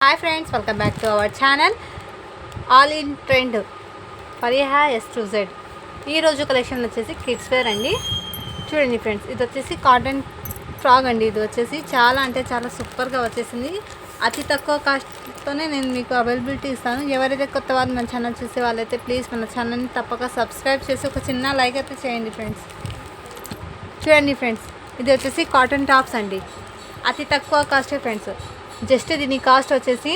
Hi friends, welcome back to our channel all in trend Fariha S to Z. ఈరోజు collection వచ్చేసి kids wear అండి. చూడండి friends, ఇది వచ్చేసి కాటన్ ఫ్రాక్ అండి. ఇది వచ్చేసి చాలా అంటే చాలా సూపర్గా వచ్చేసింది. అతి తక్కువ కాస్ట్తోనే నేను మీకు అవైలబిలిటీ ఇస్తాను. ఎవరైతే కొత్త వాళ్ళు మన ఛానల్ చూసే వాళ్ళైతే ప్లీజ్ మన ఛానల్ని తప్పక సబ్స్క్రైబ్ చేసి ఒక చిన్న లైక్ అయితే చేయండి ఫ్రెండ్స్. చూడండి ఫ్రెండ్స్, ఇది వచ్చేసి కాటన్ టాప్స్ అండి. అతి తక్కువ కాస్టే ఫ్రెండ్స్. జస్ట్ దీని కాస్ట్ వచ్చేసి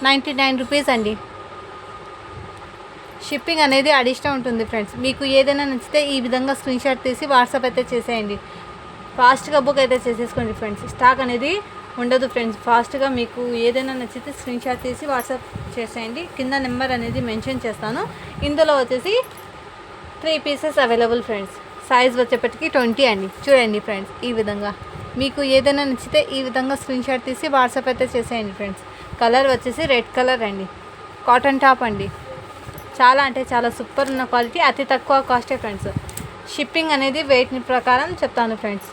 99 రూపీస్ అండి. షిప్పింగ్ అనేది అడిషనల్ ఉంటుంది ఫ్రెండ్స్. మీకు ఏదైనా నచ్చితే ఈ విధంగా స్క్రీన్ షాట్ తీసి వాట్సాప్ అయితే చేసేయండి. ఫాస్ట్గా బుక్ అయితే చేసేసుకోండి ఫ్రెండ్స్. స్టాక్ అనేది ఉండదు ఫ్రెండ్స్. ఫాస్ట్గా మీకు ఏదైనా నచ్చితే స్క్రీన్ షాట్ తీసి వాట్సాప్ చేసేయండి. కింద నెంబర్ అనేది మెన్షన్ చేస్తాను. ఇందులో వచ్చేసి 3 పీసెస్ అవైలబుల్ ఫ్రెండ్స్. సైజ్ వచ్చేప్పటికి 20 అండి. చూడండి ఫ్రెండ్స్, ఈ విధంగా మీకు ఏదైనా నచ్చితే ఈ విధంగా స్క్రీన్ షాట్ తీసి వాట్సాప్ అయితే చేసేయండి ఫ్రెండ్స్. కలర్ వచ్చేసి రెడ్ కలర్ అండి. కాటన్ టాప్ అండి. చాలా అంటే చాలా సూపర్ ఉన్న క్వాలిటీ, అతి తక్కువ కాస్టే ఫ్రెండ్స్. షిప్పింగ్ అనేది వెయిట్ని ప్రకారం చెప్తాను ఫ్రెండ్స్.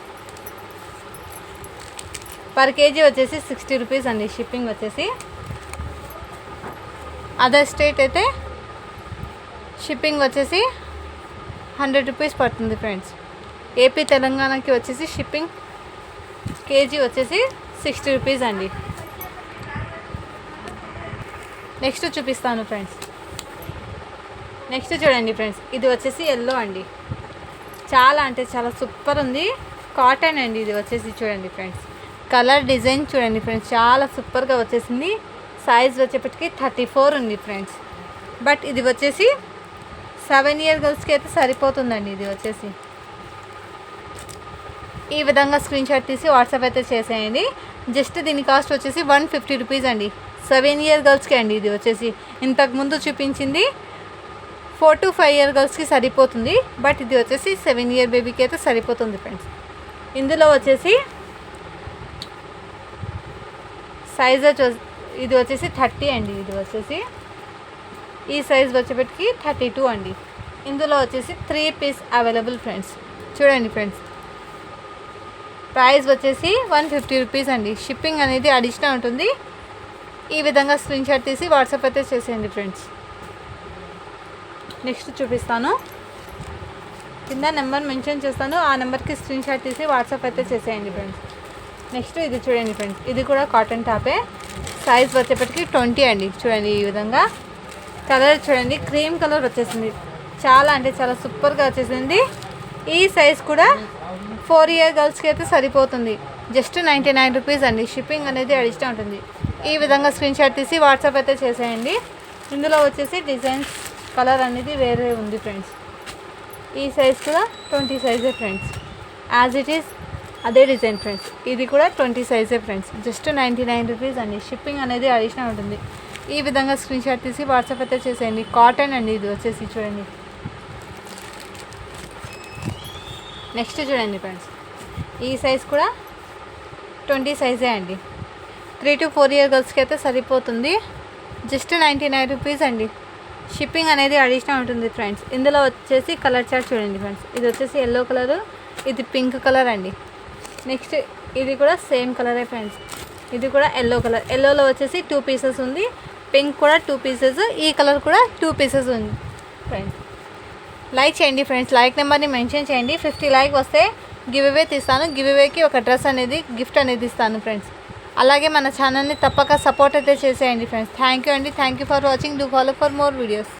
పర్ కేజీ వచ్చేసి 60 రూపీస్ అండి. షిప్పింగ్ వచ్చేసి అదర్ స్టేట్ అయితే షిప్పింగ్ వచ్చేసి 100 రూపీస్ పడుతుంది ఫ్రెండ్స్. ఏపీ తెలంగాణకి వచ్చేసి షిప్పింగ్ కేజీ వచ్చేసి 60 రూపీస్ అండి. నెక్స్ట్ చూపిస్తాను ఫ్రెండ్స్. నెక్స్ట్ చూడండి ఫ్రెండ్స్, ఇది వచ్చేసి ఎల్లో అండి. చాలా అంటే చాలా సూపర్ ఉంది. కాటన్ అండి. ఇది వచ్చేసి చూడండి ఫ్రెండ్స్, కలర్ డిజైన్ చూడండి ఫ్రెండ్స్, చాలా సూపర్గా వచ్చేసింది. సైజ్ వచ్చేప్పటికి 34 ఉంది ఫ్రెండ్స్. బట్ ఇది వచ్చేసి 7 ఇయర్ గర్ల్స్కి అయితే సరిపోతుందండి. ఇది వచ్చేసి ఈ విధంగా స్క్రీన్ షాట్ తీసి వాట్సాప్ అయితే చేసేయండి. జస్ట్ దీని కాస్ట్ వచ్చేసి 150 రూపీస్ అండి. 7 ఇయర్ గర్ల్స్కి అండి. ఇది వచ్చేసి ఇంతకుముందు చూపించింది 4 to 5 ఇయర్ గర్ల్స్కి సరిపోతుంది. బట్ ఇది వచ్చేసి 7 ఇయర్ బేబీకి అయితే సరిపోతుంది ఫ్రెండ్స్. ఇందులో వచ్చేసి సైజ్ ఇది వచ్చేసి 30 అండి. ఇది వచ్చేసి ఈ సైజ్ వచ్చేప్పటికి 32 అండి. ఇందులో వచ్చేసి 3 పీస్ అవైలబుల్ ఫ్రెండ్స్. చూడండి ఫ్రెండ్స్, ప్రైస్ వచ్చేసి 150 రూపీస్ అండి. షిప్పింగ్ అనేది అడిషనల్ ఉంటుంది. ఈ విధంగా స్క్రీన్ షాట్ తీసి వాట్సాప్ అయితే చేసేయండి ఫ్రెండ్స్. నెక్స్ట్ చూపిస్తాను. కింద నెంబర్ మెన్షన్ చేస్తాను. ఆ నెంబర్కి స్క్రీన్ షాట్ తీసి వాట్సాప్ అయితే చేసేయండి ఫ్రెండ్స్. నెక్స్ట్ ఇది చూడండి ఫ్రెండ్స్, ఇది కూడా కాటన్ టాపే. సైజ్ వచ్చేప్పటికి 20 అండి. చూడండి ఈ విధంగా కలర్ చూడండి, క్రీమ్ కలర్ వచ్చేసింది. చాలా అంటే చాలా సూపర్గా వచ్చేసింది. ఈ సైజ్ కూడా 4 ఇయర్ గర్ల్స్కి అయితే సరిపోతుంది. జస్ట్ 99 రూపీస్ అండి. షిప్పింగ్ అనేది అడిషనల్ ఉంటుంది. ఈ విధంగా స్క్రీన్ షాట్ తీసి వాట్సాప్ అయితే చేసేయండి. ఇందులో వచ్చేసి డిజైన్స్ కలర్ అనేది వేరే ఉంది ఫ్రెండ్స్. ఈ సైజ్ కూడా 20 సైజే ఫ్రెండ్స్. యాజ్ ఇట్ ఈస్ అదే డిజైన్ ఫ్రెండ్స్. ఇది కూడా 20 సైజే ఫ్రెండ్స్. జస్ట్ 99 రూపీస్ అండి. షిప్పింగ్ అనేది అడిషనల్ ఉంటుంది. ఈ విధంగా స్క్రీన్ షాట్ తీసి వాట్సాప్ అయితే చేసేయండి. కాటన్ అండి. ఇది వచ్చేసి చూడండి. నెక్స్ట్ చూడండి ఫ్రెండ్స్, ఈ సైజ్ కూడా 20 సైజే అండి. 3 to 4 ఇయర్ గర్ల్స్కి అయితే సరిపోతుంది. జస్ట్ 99 రూపీస్ అండి. షిప్పింగ్ అనేది అడిషనల్ ఉంటుంది ఫ్రెండ్స్. ఇందులో వచ్చేసి కలర్ చార్ట్ చూడండి ఫ్రెండ్స్. ఇది వచ్చేసి ఎల్లో కలరు, ఇది పింక్ కలర్ అండి. నెక్స్ట్ ఇది కూడా సేమ్ కలరే ఫ్రెండ్స్. ఇది కూడా ఎల్లో కలర్. ఎల్లోలో వచ్చేసి 2 పీసెస్ ఉంది. పింక్ కూడా 2 పీసెస్. ఈ కలర్ కూడా 2 పీసెస్ ఉంది ఫ్రెండ్స్. లైక్ చేయండి ఫ్రెండ్స్. లైక్ నెంబర్ని మెన్షన్ చేయండి. 50 లైక్ వస్తే గివ్ అవే తీస్తాను. గివ్ అవేకి ఒక డ్రెస్ అనేది గిఫ్ట్ అనేది ఇస్తాను ఫ్రెండ్స్. అలాగే మన ఛానల్ని తప్పక సపోర్ట్ అయితే చేసేయండి ఫ్రెండ్స్. థ్యాంక్ యూ అండి. Thank you for watching. Do follow for more videos.